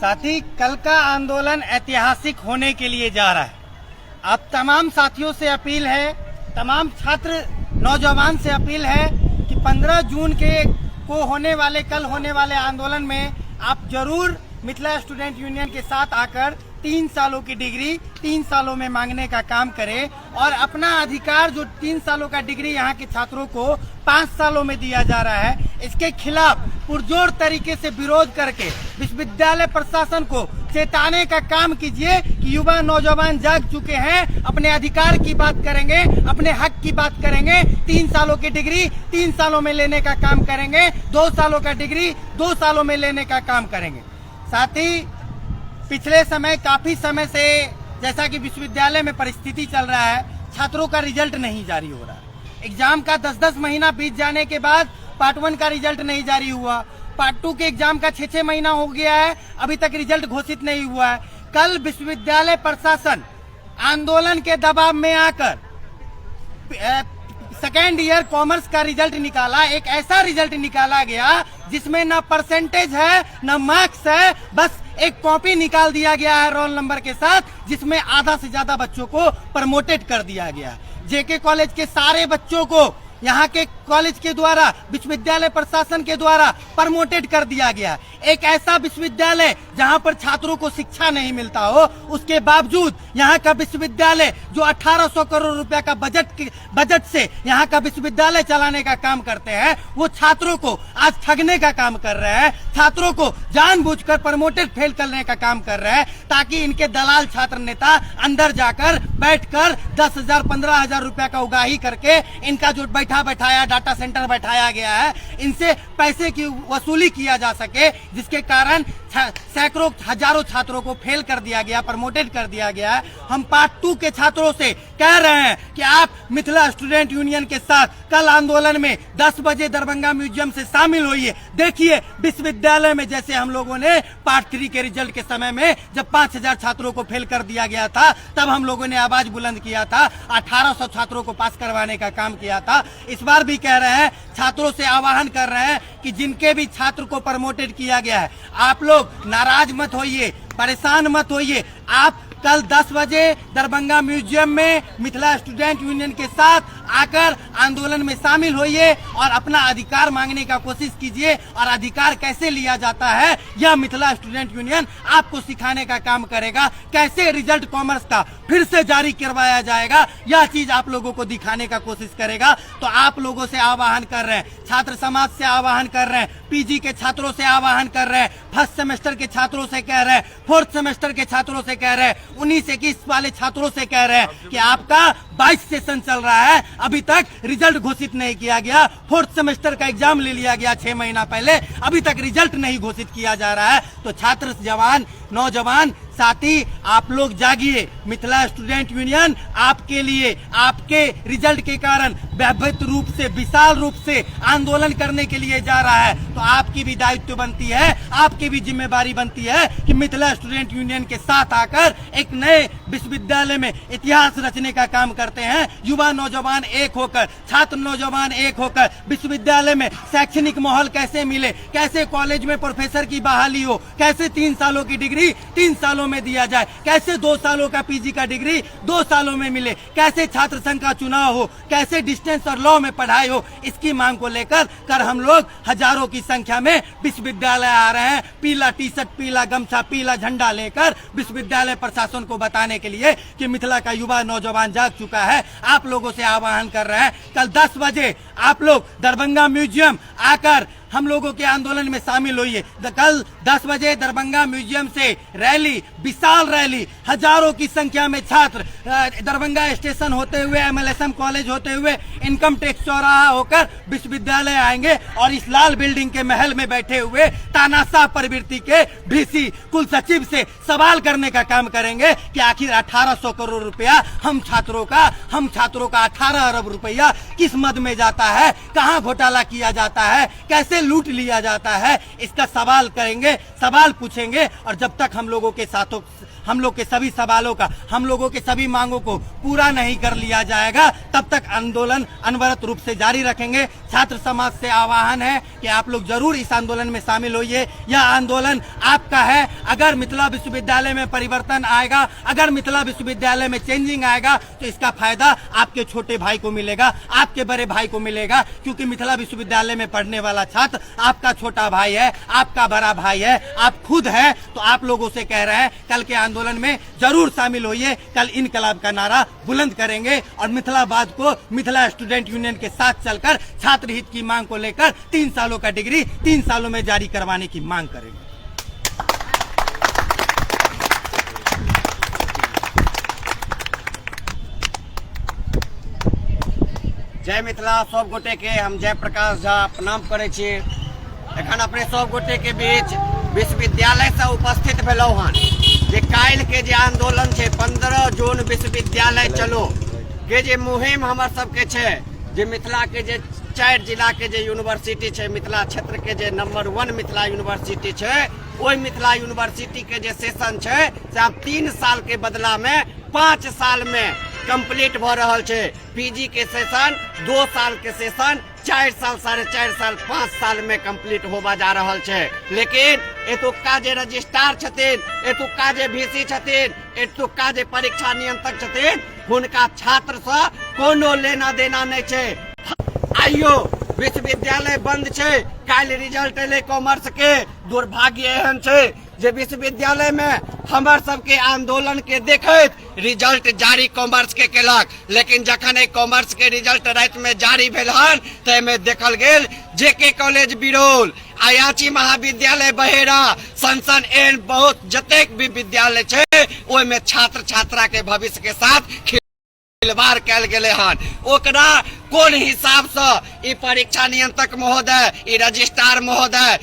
साथी, कल का आंदोलन ऐतिहासिक होने के लिए जा रहा है। अब तमाम साथियों से अपील है, तमाम छात्र नौजवान से अपील है कि 15 जून को कल होने वाले आंदोलन में आप जरूर मिथिला स्टूडेंट यूनियन के साथ आकर 3 सालों की डिग्री 3 सालों में मांगने का काम करें और अपना अधिकार जो 3 सालों का डिग्री यहाँ के छात्रों को 5 सालों में दिया जा रहा है, इसके खिलाफ पुरजोर तरीके से विरोध करके विश्वविद्यालय प्रशासन को चेताने का काम कीजिए कि युवा नौजवान जाग चुके हैं, अपने अधिकार की बात करेंगे, अपने हक की बात करेंगे। 3 सालों की डिग्री 3 सालों में लेने का काम करेंगे, 2 सालों का डिग्री 2 सालों में लेने का काम करेंगे। साथ ही पिछले काफी समय से जैसा कि विश्वविद्यालय में परिस्थिति चल रहा है, छात्रों का रिजल्ट नहीं जारी हो रहा। एग्जाम का 10-10 महीना बीत जाने के बाद पार्ट 1 का रिजल्ट नहीं जारी हुआ, पार्ट 2 के एग्जाम का 6-6 महीना हो गया है, अभी तक रिजल्ट घोषित नहीं हुआ है। कल विश्वविद्यालय प्रशासन आंदोलन के दबाव में आकर सेकेंड ईयर कॉमर्स का रिजल्ट निकाला। एक ऐसा रिजल्ट निकाला गया जिसमें न परसेंटेज है न मार्क्स है, बस एक कॉपी निकाल दिया गया है रोल नंबर के साथ, जिसमें आधा से ज्यादा बच्चों को प्रमोटेड कर दिया गया। जेके कॉलेज के सारे बच्चों को यहाँ के कॉलेज के द्वारा, विश्वविद्यालय प्रशासन के द्वारा प्रमोटेड कर दिया गया। एक ऐसा विश्वविद्यालय जहाँ पर छात्रों को शिक्षा नहीं मिलता हो, उसके बावजूद यहाँ का विश्वविद्यालय जो 1800 करोड़ रुपया का बजट से यहाँ का विश्वविद्यालय चलाने का काम करते हैं, वो छात्रों को आज ठगने का काम कर रहे हैं, छात्रों को जानबूझकर प्रमोटेड फेल करने का काम कर रहे हैं, ताकि इनके दलाल छात्र नेता अंदर जाकर बैठकर 10,000 15,000 रुपया का उगाही करके इनका जो बैठाया डाटा सेंटर बैठाया गया है, इनसे पैसे की वसूली किया जा सके, जिसके कारण सैकड़ों हजारों छात्रों को फेल कर दिया गया, प्रमोटेड कर दिया गया है। हम पार्ट 2 के छात्रों से कह रहे हैं कि आप मिथिला स्टूडेंट यूनियन के साथ कल आंदोलन में 10 बजे दरभंगा म्यूजियम से शामिल होइए। देखिए, विश्वविद्यालय में जैसे हम लोगों ने पार्ट 3 के रिजल्ट के समय में जब 5000 छात्रों को फेल कर दिया गया था, तब हम लोगों ने आवाज बुलंद किया था, 1800 छात्रों को पास करवाने का काम किया था। इस बार भी कह रहे हैं, छात्रों से आह्वान कर रहे हैं कि जिनके भी छात्र को प्रमोटेड किया गया है, आप लोग नाराज मत होइए, परेशान मत होइए। आप कल 10 बजे दरभंगा म्यूजियम में मिथिला स्टूडेंट यूनियन के साथ आकर आंदोलन में शामिल होइए और अपना अधिकार मांगने का कोशिश कीजिए। और अधिकार कैसे लिया जाता है, यह मिथिला स्टूडेंट यूनियन आपको सिखाने का काम करेगा। कैसे रिजल्ट कॉमर्स का फिर से जारी करवाया जाएगा, यह चीज आप लोगों को दिखाने का कोशिश करेगा। तो आप लोगों से आह्वान कर रहे हैं, छात्र समाज से आह्वान कर रहे हैं, पीजी के छात्रों से आह्वान कर रहे हैं, फर्स्ट सेमेस्टर के छात्रों से कह रहे हैं, 4th सेमेस्टर के छात्रों से कह रहे हैं, 19-21 वाले छात्रों से कह रहे हैं कि आपका 22 सेशन चल रहा है, अभी तक रिजल्ट घोषित नहीं किया गया। 4th सेमेस्टर का एग्जाम ले लिया गया 6 महीना पहले, अभी तक रिजल्ट नहीं घोषित किया जा रहा है। तो छात्र जवान नौजवान साथी, आप लोग जागिए। मिथिला स्टूडेंट यूनियन आपके लिए, आपके रिजल्ट के कारण व्यापक रूप से, विशाल रूप से आंदोलन करने के लिए जा रहा है। तो आपकी भी दायित्व बनती है, आपकी भी जिम्मेदारी बनती है कि मिथिला स्टूडेंट यूनियन के साथ आकर एक नए विश्वविद्यालय में इतिहास रचने का काम करते हैं। युवा नौजवान एक होकर, छात्र नौजवान एक होकर विश्वविद्यालय में शैक्षणिक माहौल कैसे मिले, कैसे कॉलेज में प्रोफेसर की बहाली हो, कैसे 3 सालों की डिग्री 3 सालों में दिया जाए, कैसे 2 सालों का पीजी का डिग्री 2 सालों में मिले, कैसे छात्र संघ का चुनाव हो, कैसे डिस्टेंस और लॉ में पढ़ाई हो। इसकी मांग को लेकर हम लोग हजारों की संख्या में विश्वविद्यालय आ रहे हैं, पीला टी शर्ट, पीला गमछा, पीला झंडा लेकर विश्वविद्यालय प्रशासन को बताने के लिए कि मिथिला का युवा नौजवान जाग चुका है। आप लोगों से आह्वान कर रहे हैं, कल 10 बजे आप लोग दरभंगा म्यूजियम आकर हम लोगों के आंदोलन में शामिल होइए। कल 10 बजे दरभंगा म्यूजियम से रैली, विशाल रैली, हजारों की संख्या में छात्र दरभंगा स्टेशन होते हुए, MLSM कॉलेज होते हुए, इनकम टैक्स चौराहा होकर विश्वविद्यालय आएंगे और इस लाल बिल्डिंग के महल में बैठे हुए तानाशाह प्रवृत्ति के VC कुल सचिव से सवाल करने का काम करेंगे कि आखिर 1800 करोड़ रुपया हम छात्रों का 18 अरब रुपया किस मद में जाता है, कहाँ घोटाला किया जाता है, कैसे लूट लिया जाता है, इसका सवाल करेंगे, सवाल पूछेंगे। और जब तक हम लोगों के हम लोग के सभी सवालों का, हम लोगों के सभी मांगों को पूरा नहीं कर लिया जाएगा, तब तक आंदोलन अनवरत रूप से जारी रखेंगे। छात्र समाज से आह्वान है कि आप लोग जरूर इस आंदोलन में शामिल होइए। यह आंदोलन आपका है। अगर मिथिला विश्वविद्यालय में परिवर्तन आएगा, अगर मिथिला विश्वविद्यालय में चेंजिंग आएगा, तो इसका फायदा आपके छोटे भाई को मिलेगा, आपके बड़े भाई को मिलेगा, क्योंकि मिथिला विश्वविद्यालय में पढ़ने वाला छात्र आपका छोटा भाई है, आपका बड़ा भाई है, आप खुद है। तो आप लोगों से कह रहे हैं कल के आंदोलन में जरूर शामिल होइए। कल इनकलाब का नारा बुलंद करेंगे और मिथिलावाद को मिथिला स्टूडेंट यूनियन के साथ चलकर छात्र हित की मांग को लेकर 3 सालों का डिग्री 3 सालों में जारी करवाने की मांग करेंगे। जय मिथिला। सब गोटे के हम जयप्रकाश झा प्रणाम करे छी। एखन अपने सब गोटे के बीच विश्वविद्यालय से उपस्थित भेलहुँ हन जे काल्हि के जे आंदोलन छै 15 जून विश्वविद्यालय चलो के जे मुहिम हमर सबके छै, जे मिथिला के जे 4 जिला के जे यूनिवर्सिटी छै, मिथिला क्षेत्र के जे नंबर 1 मिथिला यूनिवर्सिटी छै, ओहि मिथिला यूनिवर्सिटी के जे सेशन छै से आब 3 साल के बदला में 5 साल में कंप्लीट भ रहल छै। पीजी के सेशन 2 साल के सेशन 4 साल, 4.5 साल, 5 साल में कंप्लीट होबा जा रहल छै। लेकिन एतुक्का जे रजिस्ट्रार छथिन, एतुक्का जे वीसी छथिन, एतुक्का जे परीक्षा नियंत्रक छथिन, हुनका छात्र से कोनो लेना देना नहीं छै। आइयो विश्वविद्यालय बंद छै। काल्हि रिजल्ट एले कॉमर्स के। दुर्भाग्य एहन छै जे विश्वविद्यालय में हमर सबके आंदोलन के देखैत रिजल्ट जारी कॉमर्स के केलक, लेकिन जखन ए कॉमर्स के रिजल्ट रात में जारी भेल हन तै में देखल गेल जेके कॉलेज बिरौल, आयाची महाविद्यालय बहेरा, सनसन एहन बहुत जतेक भी विद्यालय छै, ओहि में छात्र छात्रा के भविष्य के साथ खिलवाड़ कैल गेले हन। ओकरा कोन हिसाब से ई परीक्षा नियंत्रक महोदय, ई रजिस्ट्रार महोदय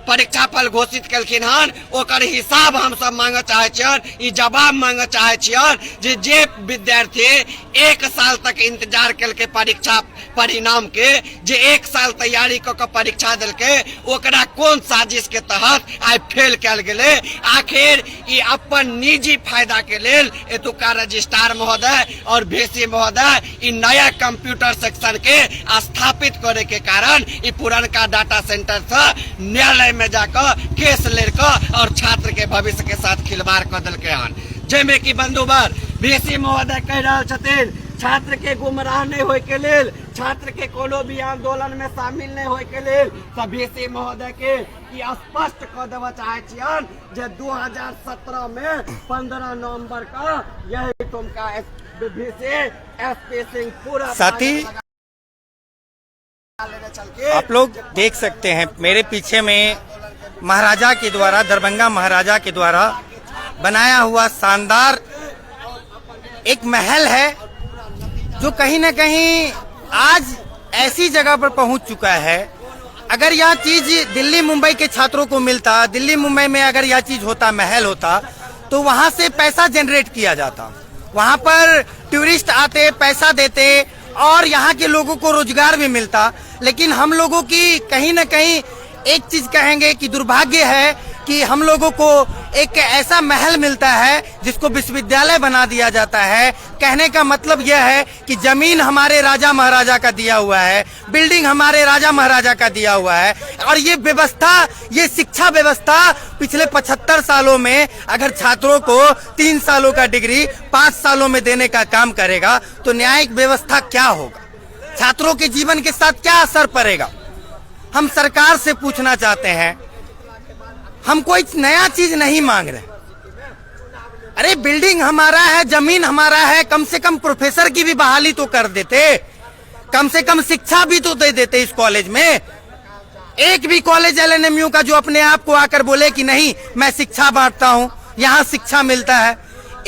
परीक्षा फल घोषित केलखिन हन, ओकर हिसाब हम सब मांगे चाहे छियन, ई जवाब मांगे चाहे छियन जे विद्यार्थी 1 साल तक इंतजार केलके परीक्षा परिणाम के, जे 1 साल तैयारी क के परीक्षा देलके, ओकरा कोन साजिश के तहत आइ फेल कैल गेले। आखिर ई अपन निजी फायदा के लेल एतुका रजिस्ट्रार महोदय और वीसी महोदय ई नया कंप्यूटर सेक्शन के स्थापित करे के कारण ई पुरनका डाटा सेंटर से न्यायालय में जाकर केस लेकर और छात्र के भविष्य के साथ खिलवाड़ कर दिलके हन। जेमे की बंधुवर वीसी महोदय कह रहे छथिन छात्र के गुमराह नहीं होय के लेल, छात्र के कोनो भी आंदोलन में शामिल नहीं होय के लेल सब वीसी महोदय के ई स्पष्ट कर देवा चाहे छियन जे 2017 में 15 नवंबर का यही तुमका वीसी एसपी सिंह पूरा साथी आप लोग देख सकते हैं मेरे पीछे में महाराजा के द्वारा, दरभंगा महाराजा के द्वारा बनाया हुआ शानदार एक महल है, जो कहीं न कहीं आज ऐसी जगह पर पहुंच चुका है। अगर यह चीज दिल्ली मुंबई के छात्रों को मिलता, दिल्ली मुंबई में अगर यह चीज होता, महल होता, तो वहां से पैसा जनरेट किया जाता, वहां पर टूरिस्ट आते, पैसा देते और यहाँ के लोगों को रोजगार भी मिलता। लेकिन हम लोगों की कहीं न कहीं एक चीज कहेंगे कि दुर्भाग्य है कि हम लोगों को एक ऐसा महल मिलता है जिसको विश्वविद्यालय बना दिया जाता है। कहने का मतलब यह है कि जमीन हमारे राजा महाराजा का दिया हुआ है, बिल्डिंग हमारे राजा महाराजा का दिया हुआ है, और ये व्यवस्था, ये शिक्षा व्यवस्था पिछले 75 सालों में अगर छात्रों को 3 सालों का डिग्री 5 सालों में देने का काम करेगा तो न्यायिक व्यवस्था क्या होगा, छात्रों के जीवन के साथ क्या असर पड़ेगा। हम सरकार से पूछना चाहते हैं, हम कोई नया चीज नहीं मांग रहे। अरे बिल्डिंग हमारा है, जमीन हमारा है, कम से कम प्रोफेसर की भी बहाली तो कर देते, कम से कम शिक्षा भी तो दे देते इस कॉलेज में। एक भी कॉलेज एलएनएमयू का जो अपने आप को आकर बोले कि नहीं मैं शिक्षा बांटता हूं, यहाँ शिक्षा मिलता है,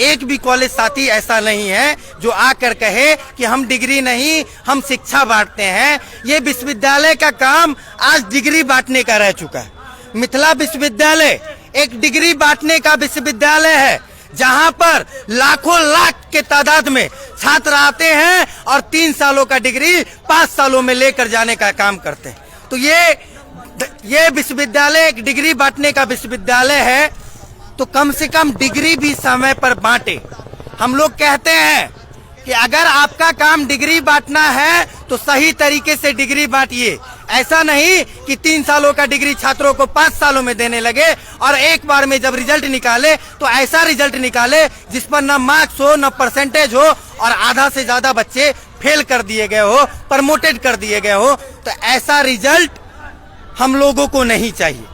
एक भी कॉलेज साथी ऐसा नहीं है जो आकर कहे कि हम डिग्री नहीं हम शिक्षा बांटते हैं। ये विश्वविद्यालय का काम आज डिग्री बांटने का रह चुका है। मिथिला विश्वविद्यालय एक डिग्री बांटने का विश्वविद्यालय है, जहां पर लाखों लाख के तादाद में छात्र आते हैं और 3 सालों का डिग्री 5 सालों में लेकर जाने का काम करते हैं। तो ये विश्वविद्यालय एक डिग्री बांटने का विश्वविद्यालय है। तो कम से कम डिग्री भी समय पर बांटे। हम लोग कहते हैं कि अगर आपका काम डिग्री बांटना है तो सही तरीके से डिग्री बांटिए। ऐसा नहीं कि 3 सालों का डिग्री छात्रों को 5 सालों में देने लगे और एक बार में जब रिजल्ट निकाले तो ऐसा रिजल्ट निकाले जिस पर न मार्क्स हो, न परसेंटेज हो और आधा से ज्यादा बच्चे फेल कर दिए गए हो, प्रमोटेड कर दिए गए हो। तो ऐसा रिजल्ट हम लोगों को नहीं चाहिए।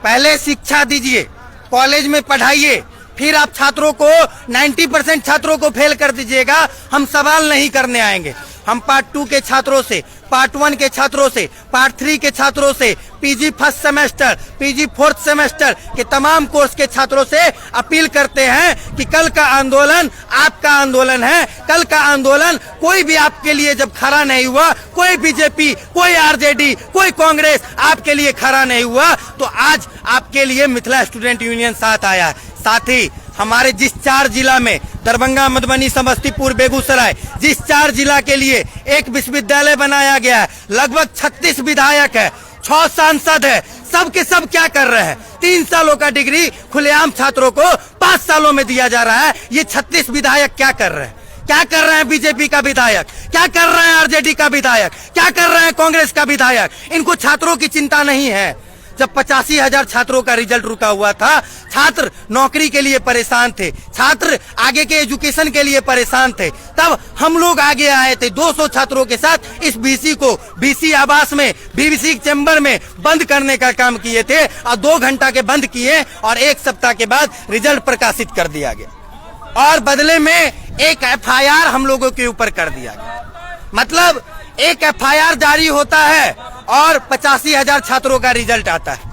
पहले शिक्षा दीजिए, कॉलेज में पढ़ाइए, फिर आप छात्रों को 90% छात्रों को फेल कर दीजिएगा। हम सवाल नहीं करने आएंगे। हम पार्ट 2 के छात्रों से, पार्ट 1 के छात्रों से, पार्ट 3 के छात्रों से, PG first semester, PG fourth semester के तमाम कोर्स के छात्रों से अपील करते हैं कि कल का आंदोलन आपका आंदोलन है। कल का आंदोलन कोई भी आपके लिए जब खड़ा नहीं हुआ, कोई बीजेपी, कोई आरजेडी, कोई कांग्रेस आपके लिए खड़ा नहीं हुआ, तो आज आपके लिए मिथिला स्टूडेंट यूनियन साथ आया है। साथ ही हमारे जिस 4 जिला में, दरभंगा, मधुबनी, समस्तीपुर, बेगूसराय, जिस 4 जिला के लिए एक विश्वविद्यालय बनाया गया है, लगभग 36 विधायक है, 6 सांसद है, सब के सब क्या कर रहे हैं? 3 सालों का डिग्री खुलेआम छात्रों को 5 सालों में दिया जा रहा है। ये 36 विधायक क्या कर रहे हैं? क्या कर रहे हैं बीजेपी का विधायक? क्या कर रहे हैं आरजेडी का विधायक? क्या कर रहे हैं कांग्रेस का विधायक? इनको छात्रों की चिंता नहीं है। जब 85,000 छात्रों का रिजल्ट रुका हुआ था, छात्र नौकरी के लिए परेशान थे, छात्र आगे के एजुकेशन के लिए परेशान थे, तब हम लोग आगे आए थे 200 छात्रों के साथ। इस बीसी को बीसी आवास में, बीसी चैम्बर में बंद करने का काम किए थे और 2 घंटा के बंद किए और 1 सप्ताह के बाद रिजल्ट प्रकाशित कर दिया गया और बदले में एक FIR हम लोगों के ऊपर कर दिया गया। मतलब एक FIR जारी होता है और 85,000 छात्रों का रिजल्ट आता है।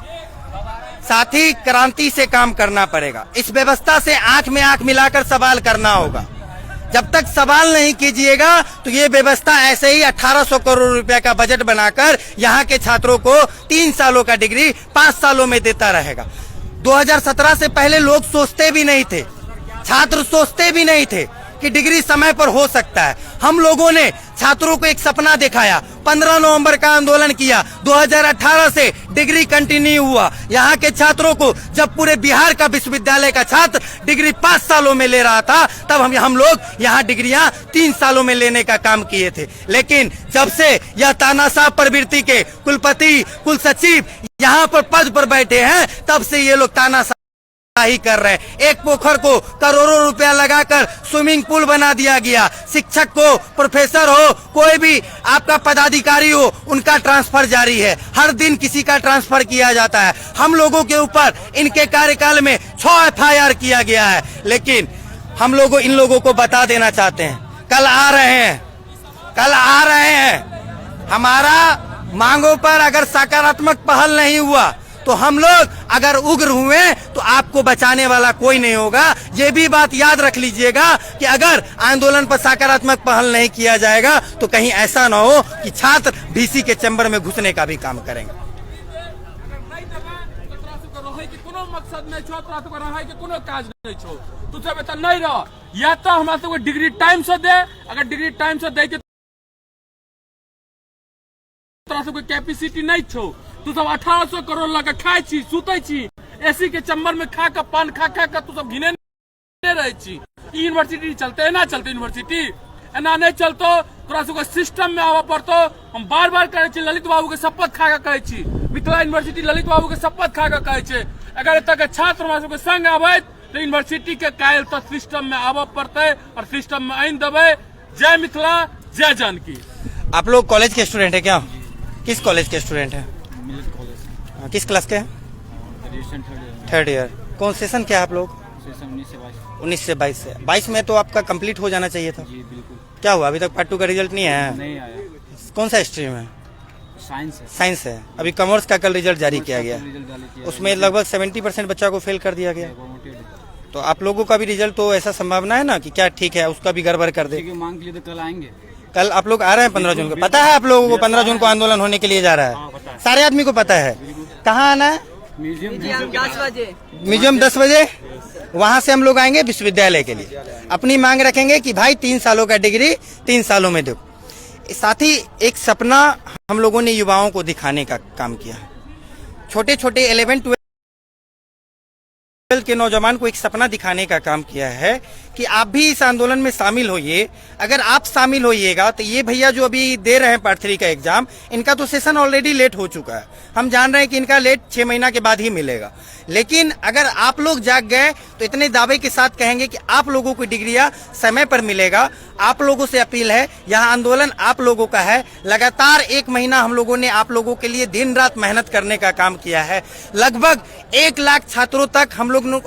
साथ ही क्रांति से काम करना पड़ेगा। इस व्यवस्था से आंख में आंख मिलाकर सवाल करना होगा। जब तक सवाल नहीं कीजिएगा तो ये व्यवस्था ऐसे ही 1800 करोड़ रुपए का बजट बनाकर यहाँ के छात्रों को 3 सालों का डिग्री 5 सालों में देता रहेगा। 2017 से पहले लोग सोचते भी नहीं थे, छात्र सोचते भी नहीं थे कि डिग्री समय पर हो सकता है। हम लोगों ने छात्रों को एक सपना दिखाया, 15 नवंबर का आंदोलन किया, 2018 से डिग्री कंटिन्यू हुआ। यहाँ के छात्रों को जब पूरे बिहार का विश्वविद्यालय का छात्र डिग्री 5 सालों में ले रहा था, तब हम लोग यहाँ डिग्रियां 3 सालों में लेने का काम किए थे। लेकिन जब से यह तानाशाह प्रवृत्ति के कुलपति, कुलसचिव यहाँ पर पद पर बैठे हैं, तब से ये लोग तानाशाह ही कर रहे हैं। एक पोखर को करोड़ों रुपया लगाकर स्विमिंग पूल बना दिया गया। शिक्षक को, प्रोफेसर हो, कोई भी आपका पदाधिकारी हो, उनका ट्रांसफर जारी है। हर दिन किसी का ट्रांसफर किया जाता है। हम लोगों के ऊपर इनके कार्यकाल में 6 FIR किया गया है। लेकिन हम लोगों इन लोगों को बता देना चाहते हैं, कल आ रहे हैं। हमारा मांगों पर अगर सकारात्मक पहल नहीं हुआ तो हम लोग अगर उग्र हुए तो आपको बचाने वाला कोई नहीं होगा। ये भी बात याद रख लीजिएगा कि अगर आंदोलन पर सकारात्मक पहल नहीं किया जाएगा तो कहीं ऐसा ना हो कि छात्र बीसी के चैम्बर में घुसने का भी काम करेंगे। या तो हमारे सबको डिग्री टाइम से दे, अगर डिग्री टाइम से दे सबको कैपेसिटी नहीं छो, तू सब 1800 करोड़ लगा खाए छी, सुते छी, एसी के चैम्बर में खा कर पान खा कर तू सब घिने रहे छी। यूनिवर्सिटी चलते ना चलते, यूनिवर्सिटी एना नहीं चलतो, तोरा सबको सिस्टम में आवा पड़तो। हम बार बार करे छी, ललित बाबू के शपथ खा कर कहे छी, मिथिला यूनिवर्सिटी ललित बाबू के शपथ खा कर कहे छे, अगर एतऽ के छात्र हमरा सबके संग आबे तो यूनिवर्सिटी के कायल तो सिस्टम में आवा पड़ते और सिस्टम में आइन देवे। जय मिथिला, जय जानकी। आप लोग कॉलेज के स्टूडेंट है क्या? किस कॉलेज के स्टूडेंट है? किस क्लास के हैं? 3rd year. कौन सेशन क्या है आप लोग? 19 से 22 से 22 में तो आपका कंप्लीट हो जाना चाहिए था। जी बिल्कुल। क्या हुआ, अभी तक पार्ट 2 का रिजल्ट नहीं आया? नहीं आया। कौन सा स्ट्रीम है? साइंस है। साइंस है। अभी कॉमर्स का कल रिजल्ट जारी किया गया, उसमें लगभग 70% बच्चा को फेल कर दिया गया। तो आप लोगों का भी रिजल्ट तो ऐसा संभावना है ना कि क्या ठीक है उसका भी गड़बड़ कर दे? मांग के लिए तो कल आएंगे। कल आप लोग आ रहे हैं 15 जून को? पता है आप लोगों को 15 जून को आंदोलन होने के लिए जा रहा है? सारे आदमी को पता है। कहाँ आना है? म्यूजियम 10 बजे। म्यूजियम 10 बजे। वहां से हम लोग आएंगे विश्वविद्यालय के लिए, अपनी मांग रखेंगे कि भाई 3 सालों का डिग्री 3 सालों में दो। साथ ही एक सपना हम लोगों ने युवाओं को दिखाने का काम किया। छोटे छोटे 11, 12 के नौजवान को एक सपना दिखाने का काम किया है कि आप भी इस आंदोलन में शामिल होइए। अगर आप शामिल होइएगा तो ये भैया जो अभी दे रहे हैं पार्ट 3 का एग्जाम, इनका तो सेशन ऑलरेडी लेट हो चुका है। हम जान रहे हैं कि इनका लेट 6 महीना के बाद ही मिलेगा, लेकिन अगर आप लोग जाग गए तो इतने दावे के साथ कहेंगे कि आप लोगों को डिग्रियां समय पर मिलेगा। आप लोगों से अपील है, यह आंदोलन आप लोगों का है। लगातार 1 महीना हम लोगों ने आप लोगों के लिए दिन रात मेहनत करने का काम किया है। लगभग 1 लाख छात्रों तक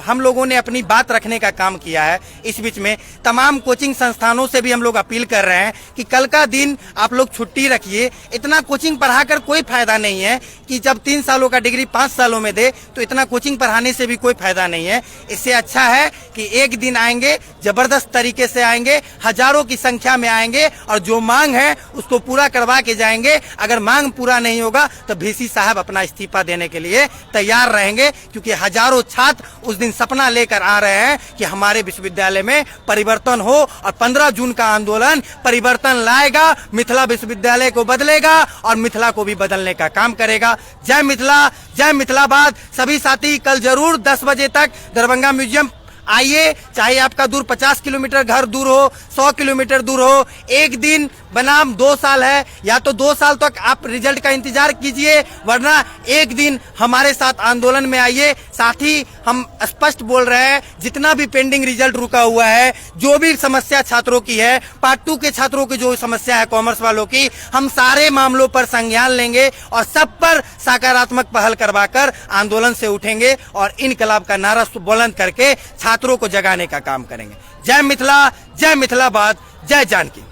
हम लोगों ने अपनी बात रखने का काम किया है। इस बीच में तमाम कोचिंग संस्थानों से भी हम लोग अपील कर रहे हैं कि कल का दिन आप लोग छुट्टी रखिए। इतना कोचिंग पढ़ाकर कोई फायदा नहीं है कि जब 3 सालों का डिग्री 5 सालों में दे, तो इतना कोचिंग पढ़ाने से भी कोई फायदा नहीं है। इससे अच्छा है कि एक दिन आएंगे, जबरदस्त तरीके से आएंगे, हजारों की संख्या में आएंगे और जो मांग है उसको पूरा करवा के जाएंगे। अगर मांग पूरा नहीं होगा तो VC साहब अपना इस्तीफा देने के लिए तैयार रहेंगे, क्योंकि हजारों छात्र उस दिन सपना लेकर आ रहे हैं कि हमारे विश्वविद्यालय में परिवर्तन हो, और 15 जून का आंदोलन परिवर्तन लाएगा, मिथिला विश्वविद्यालय को बदलेगा और मिथिला को भी बदलने का काम करेगा। जय मिथिला, जय मिथिलाबाद। सभी साथी कल जरूर 10 बजे तक दरभंगा म्यूजियम आइए, चाहे आपका दूर 50 किलोमीटर घर दूर हो, 100 किलोमीटर दूर हो। एक दिन बनाम 2 साल है, या तो 2 साल तक आप रिजल्ट का इंतजार कीजिए, वरना एक दिन हमारे साथ आंदोलन में आइए। साथ ही हम स्पष्ट बोल रहे हैं, जितना भी पेंडिंग रिजल्ट रुका हुआ है, जो भी समस्या छात्रों की है, पार्ट 2 के छात्रों की जो समस्या है कॉमर्स वालों की, हम सारे मामलों पर संज्ञान लेंगे और सब पर सकारात्मक पहल करवाकर आंदोलन से उठेंगे और इनकलाब का नारा बुलंद करके छात्रों को जगाने का काम करेंगे। जय मिथिला, जय मिथिलाबाद, जय जानकी।